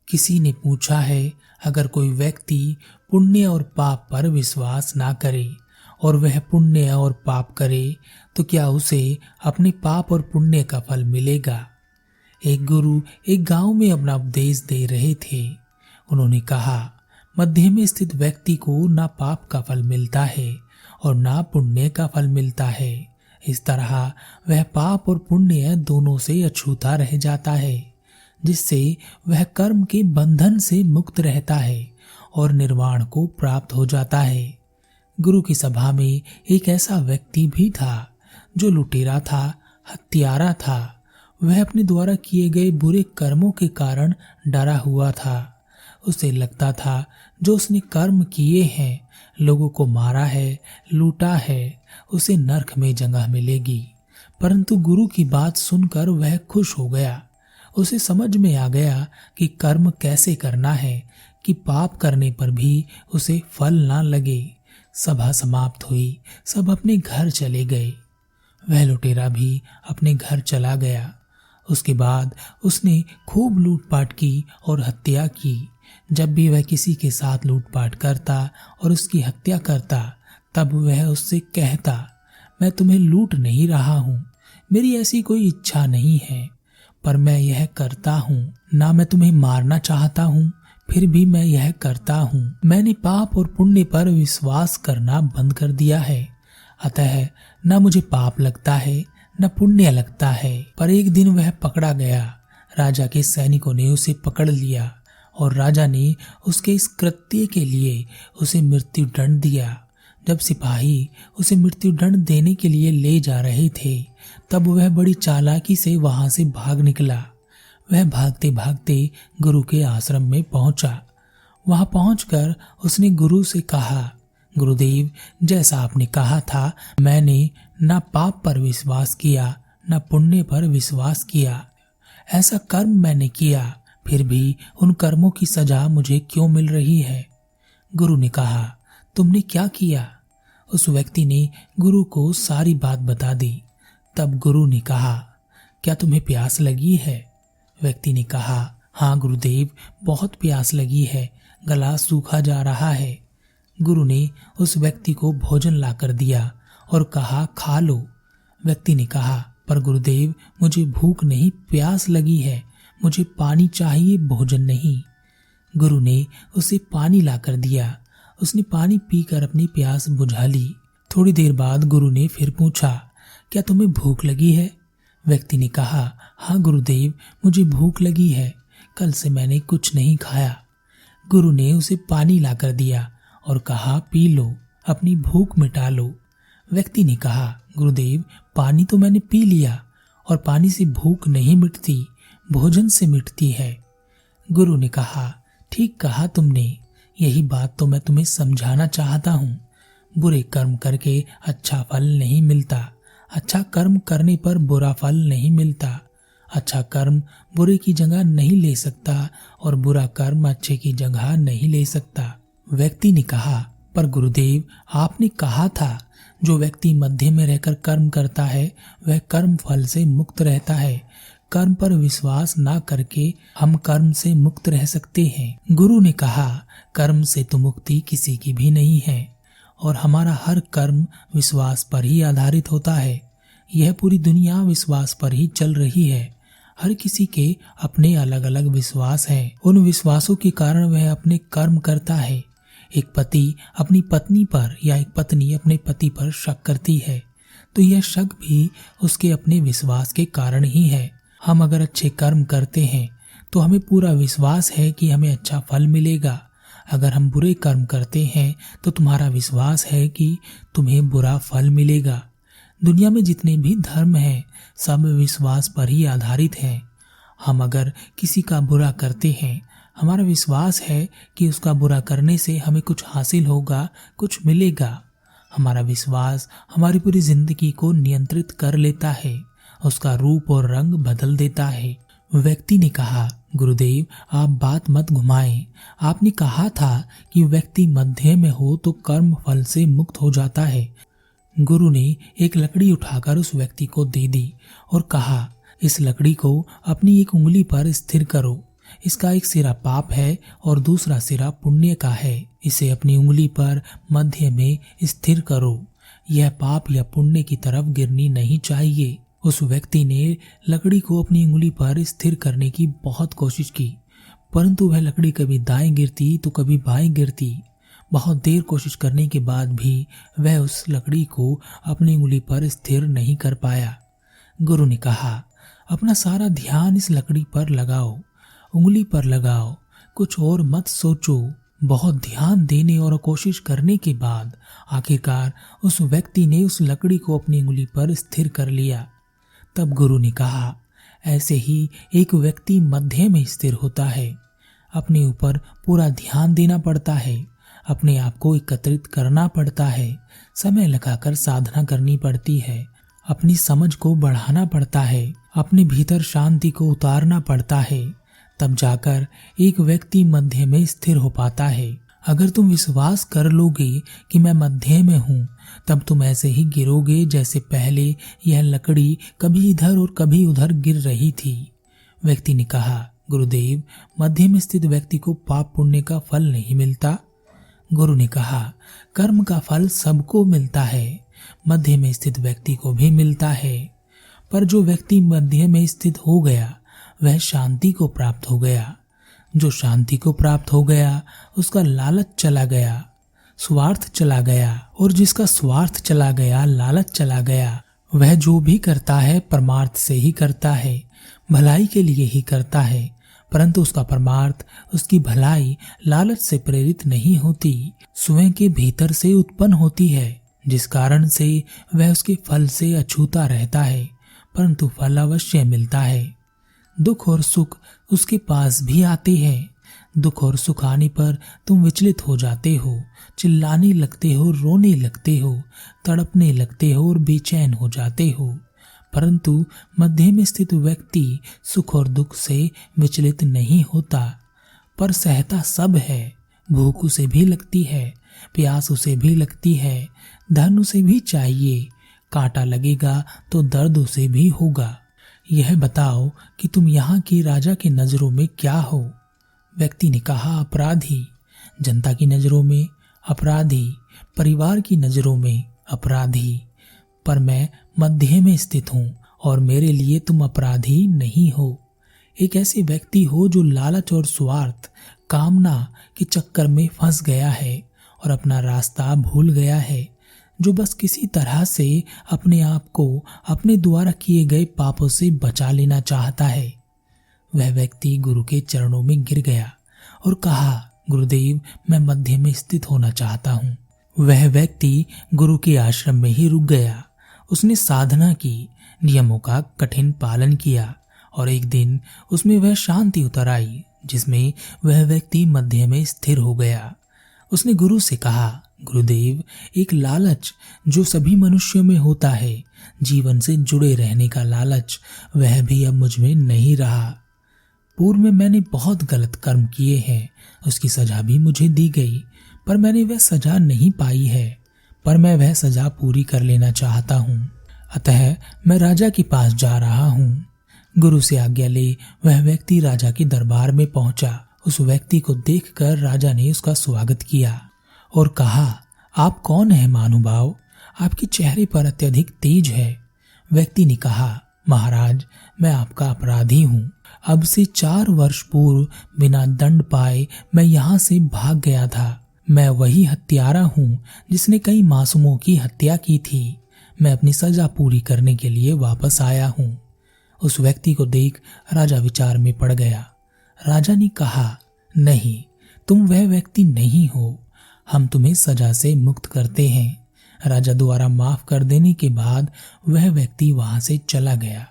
किसी ने पूछा है, अगर कोई व्यक्ति पुण्य और पाप पर विश्वास ना करे और वह पुण्य और पाप करे तो क्या उसे अपने पाप और पुण्य का फल मिलेगा। एक गुरु एक गांव में अपना उपदेश दे रहे थे। उन्होंने कहा, मध्य में स्थित व्यक्ति को ना पाप का फल मिलता है और ना पुण्य का फल मिलता है। इस तरह वह पाप और पुण्य दोनों से अछूता रह जाता है, जिससे वह कर्म के बंधन से मुक्त रहता है और निर्वाण को प्राप्त हो जाता है। गुरु की सभा में एक ऐसा व्यक्ति भी था जो लुटेरा था, हत्यारा था। वह अपने द्वारा किए गए बुरे कर्मों के कारण डरा हुआ था। उसे लगता था जो उसने कर्म किए हैं, लोगों को मारा है, लूटा है, उसे नरक में जगह मिलेगी। परंतु गुरु की बात सुनकर वह खुश हो गया। उसे समझ में आ गया कि कर्म कैसे करना है कि पाप करने पर भी उसे फल ना लगे। सभा समाप्त हुई, सब अपने घर चले गए। वह लुटेरा भी अपने घर चला गया। उसके बाद उसने खूब लूटपाट की और हत्या की। जब भी वह किसी के साथ लूटपाट करता और उसकी हत्या करता, तब वह उससे कहता, मैं तुम्हें लूट नहीं रहा हूँ, मेरी ऐसी कोई इच्छा नहीं है, पर मैं यह करता हूँ। ना मैं तुम्हें मारना चाहता हूँ, फिर भी मैं यह करता हूँ। मैंने पाप और पुण्य पर विश्वास करना बंद कर दिया है, अतः न मुझे पाप लगता है न पुण्य लगता है। पर एक दिन वह पकड़ा गया। राजा के सैनिकों ने उसे पकड़ लिया और राजा ने उसके इस कृत्य के लिए उसे मृत्यु दंड दिया। जब सिपाही उसे मृत्यु दंड देने के लिए ले जा रहे थे, तब वह बड़ी चालाकी से वहां से भाग निकला। वह भागते भागते गुरु के आश्रम में पहुंचा। वहां पहुंचकर उसने गुरु से कहा, गुरुदेव, जैसा आपने कहा था, मैंने न पाप पर विश्वास किया न पुण्य पर विश्वास किया। ऐसा कर्म मैंने किया, फिर भी उन कर्मों की सजा मुझे क्यों मिल रही है। गुरु ने कहा, तुमने क्या किया? उस व्यक्ति ने गुरु को सारी बात बता दी। तब गुरु ने कहा, क्या तुम्हें प्यास लगी है? व्यक्ति ने कहा, हाँ गुरुदेव, बहुत प्यास लगी है, गला सूखा जा रहा है। गुरु ने उस व्यक्ति को भोजन लाकर दिया और कहा, खा लो। व्यक्ति ने कहा, पर गुरुदेव, मुझे भूख नहीं, प्यास लगी है, मुझे पानी चाहिए, भोजन नहीं। गुरु ने उसे पानी लाकर दिया। उसने पानी पीकर अपनी प्यास बुझा ली। थोड़ी देर बाद गुरु ने फिर पूछा, क्या तुम्हें भूख लगी है? व्यक्ति ने कहा, हाँ गुरुदेव, मुझे भूख लगी है, कल से मैंने कुछ नहीं खाया। गुरु ने उसे पानी लाकर दिया और कहा, पी लो, अपनी भूख मिटा लो। व्यक्ति ने कहा, गुरुदेव, पानी तो मैंने पी लिया और पानी से भूख नहीं मिटती, भोजन से मिटती है। गुरु ने कहा, ठीक कहा तुमने, यही बात तो मैं तुम्हें समझाना चाहता हूँ। बुरे कर्म करके अच्छा फल नहीं मिलता, अच्छा कर्म करने पर बुरा फल नहीं मिलता। अच्छा कर्म बुरे की जगह नहीं ले सकता और बुरा कर्म अच्छे की जगह नहीं ले सकता। व्यक्ति ने कहा, पर गुरुदेव, आपने कहा था जो व्यक्ति मध्य में रहकर कर्म करता है वह कर्म फल से मुक्त रहता है। कर्म पर विश्वास ना करके हम कर्म से मुक्त रह सकते हैं। गुरु ने कहा, कर्म से तो मुक्ति किसी की भी नहीं है और हमारा हर कर्म विश्वास पर ही आधारित होता है। यह पूरी दुनिया विश्वास पर ही चल रही है। हर किसी के अपने अलग अलग विश्वास हैं। उन विश्वासों के कारण वह अपने कर्म करता है। एक पति अपनी पत्नी पर या एक पत्नी अपने पति पर शक करती है, तो यह शक भी उसके अपने विश्वास के कारण ही है। हम अगर अच्छे कर्म करते हैं तो हमें पूरा विश्वास है कि हमें अच्छा फल मिलेगा। अगर हम बुरे कर्म करते हैं तो तुम्हारा विश्वास है कि तुम्हें बुरा फल मिलेगा। दुनिया में जितने भी धर्म हैं, सब विश्वास पर ही आधारित हैं। हम अगर किसी का बुरा करते हैं, हमारा विश्वास है कि उसका बुरा करने से हमें कुछ हासिल होगा, कुछ मिलेगा। हमारा विश्वास हमारी पूरी जिंदगी को नियंत्रित कर लेता है, उसका रूप और रंग बदल देता है। व्यक्ति ने कहा, गुरुदेव, आप बात मत घुमाएं। आपने कहा था कि व्यक्ति मध्य में हो तो कर्म फल से मुक्त हो जाता है। गुरु ने एक लकड़ी उठाकर उस व्यक्ति को दे दी और कहा, इस लकड़ी को अपनी एक उंगली पर स्थिर करो। इसका एक सिरा पाप है और दूसरा सिरा पुण्य का है। इसे अपनी उंगली पर मध्य में स्थिर करो। यह पाप या पुण्य की तरफ गिरनी नहीं चाहिए। उस व्यक्ति ने लकड़ी को अपनी उंगली पर स्थिर करने की बहुत कोशिश की, परंतु वह लकड़ी कभी दाएं गिरती तो कभी बाएं गिरती। बहुत देर कोशिश करने के बाद भी वह उस लकड़ी को अपनी उंगली पर स्थिर नहीं कर पाया। गुरु ने कहा, अपना सारा ध्यान इस लकड़ी पर लगाओ, उंगली पर लगाओ, कुछ और मत सोचो। बहुत ध्यान देने और कोशिश करने के बाद आखिरकार उस व्यक्ति ने उस लकड़ी को अपनी उंगली पर स्थिर कर लिया। तब गुरु ने कहा, ऐसे ही एक व्यक्ति मध्य में स्थिर होता है। अपने ऊपर पूरा ध्यान देना पड़ता है, अपने आप को एकत्रित करना पड़ता है, समय लगाकर साधना करनी पड़ती है, अपनी समझ को बढ़ाना पड़ता है, अपने भीतर शांति को उतारना पड़ता है। तब जाकर एक व्यक्ति मध्य में स्थिर हो पाता है। अगर तुम विश्वास कर लोगे कि मैं मध्य में हूँ, तब तुम ऐसे ही गिरोगे जैसे पहले यह लकड़ी कभी इधर और कभी उधर गिर रही थी। व्यक्ति ने कहा, गुरुदेव, मध्य में स्थित व्यक्ति को पाप पुण्य का फल नहीं मिलता। गुरु ने कहा, कर्म का फल सबको मिलता है, मध्य में स्थित व्यक्ति को भी मिलता है। पर जो व्यक्ति मध्य में स्थित हो गया वह शांति को प्राप्त हो गया। जो शांति को प्राप्त हो गया उसका लालच चला गया, स्वार्थ चला गया, और जिसका स्वार्थ चला गया, लालच चला गया, वह जो भी करता है परमार्थ से ही करता है, भलाई के लिए ही करता है। परंतु उसका परमार्थ, उसकी भलाई लालच से प्रेरित नहीं होती, स्वयं के भीतर से उत्पन्न होती है, जिस कारण से वह उसके फल से अछूता रहता है, परंतु फल अवश्य मिलता है। दुख और सुख उसके पास भी आते हैं। दुख और सुख आने पर तुम विचलित हो जाते हो, चिल्लाने लगते हो, रोने लगते हो, तड़पने लगते हो और बेचैन हो जाते हो। परंतु मध्य में स्थित व्यक्ति सुख और दुख से विचलित नहीं होता, पर सहता सब है। भूख उसे भी लगती है, प्यास उसे भी लगती है, धन उसे भी चाहिए, कांटा लगेगा तो दर्द उसे भी होगा। यह बताओ कि तुम यहाँ के राजा के नजरों में क्या हो? व्यक्ति ने कहा, अपराधी। जनता की नजरों में अपराधी, परिवार की नजरों में अपराधी। पर मैं मध्य में स्थित हूँ और मेरे लिए तुम अपराधी नहीं हो। एक ऐसे व्यक्ति हो जो लालच और स्वार्थ, कामना के चक्कर में फंस गया है और अपना रास्ता भूल गया है, जो बस किसी तरह से अपने आप को अपने द्वारा किए गए पापों से बचा लेना चाहता है। वह व्यक्ति गुरु के चरणों में गिर गया और कहा, गुरुदेव, मैं मध्य में स्थित होना चाहता हूँ। वह व्यक्ति गुरु के आश्रम में ही रुक गया। उसने साधना की, नियमों का कठिन पालन किया और एक दिन उसमें वह शांति उतर आई जिसमें वह व्यक्ति मध्य में स्थिर हो गया। उसने गुरु से कहा, गुरुदेव, एक लालच जो सभी मनुष्यों में होता है, जीवन से जुड़े रहने का लालच, वह भी अब मुझ में नहीं रहा। पूर्व में मैंने बहुत गलत कर्म किए हैं, उसकी सजा भी मुझे दी गई, पर मैंने वह सजा नहीं पाई है, पर मैं वह सजा पूरी कर लेना चाहता हूँ। अतः मैं राजा के पास जा रहा हूँ। गुरु से आज्ञा ले वह व्यक्ति राजा के दरबार में पहुंचा। उस व्यक्ति को देखकर राजा ने उसका स्वागत किया और कहा, आप कौन हैं महानुभाव? आपके चेहरे पर अत्यधिक तेज है। व्यक्ति ने कहा, महाराज, मैं आपका अपराधी हूँ। अब से 4 वर्ष पूर्व बिना दंड पाए मैं यहाँ से भाग गया था। मैं वही हत्यारा हूँ जिसने कई मासूमों की हत्या की थी। मैं अपनी सजा पूरी करने के लिए वापस आया हूँ। उस व्यक्ति को देख राजा विचार में पड़ गया। राजा ने कहा, नहीं, तुम वह व्यक्ति नहीं हो, हम तुम्हें सजा से मुक्त करते हैं। राजा द्वारा माफ कर देने के बाद वह व्यक्ति वहां से चला गया।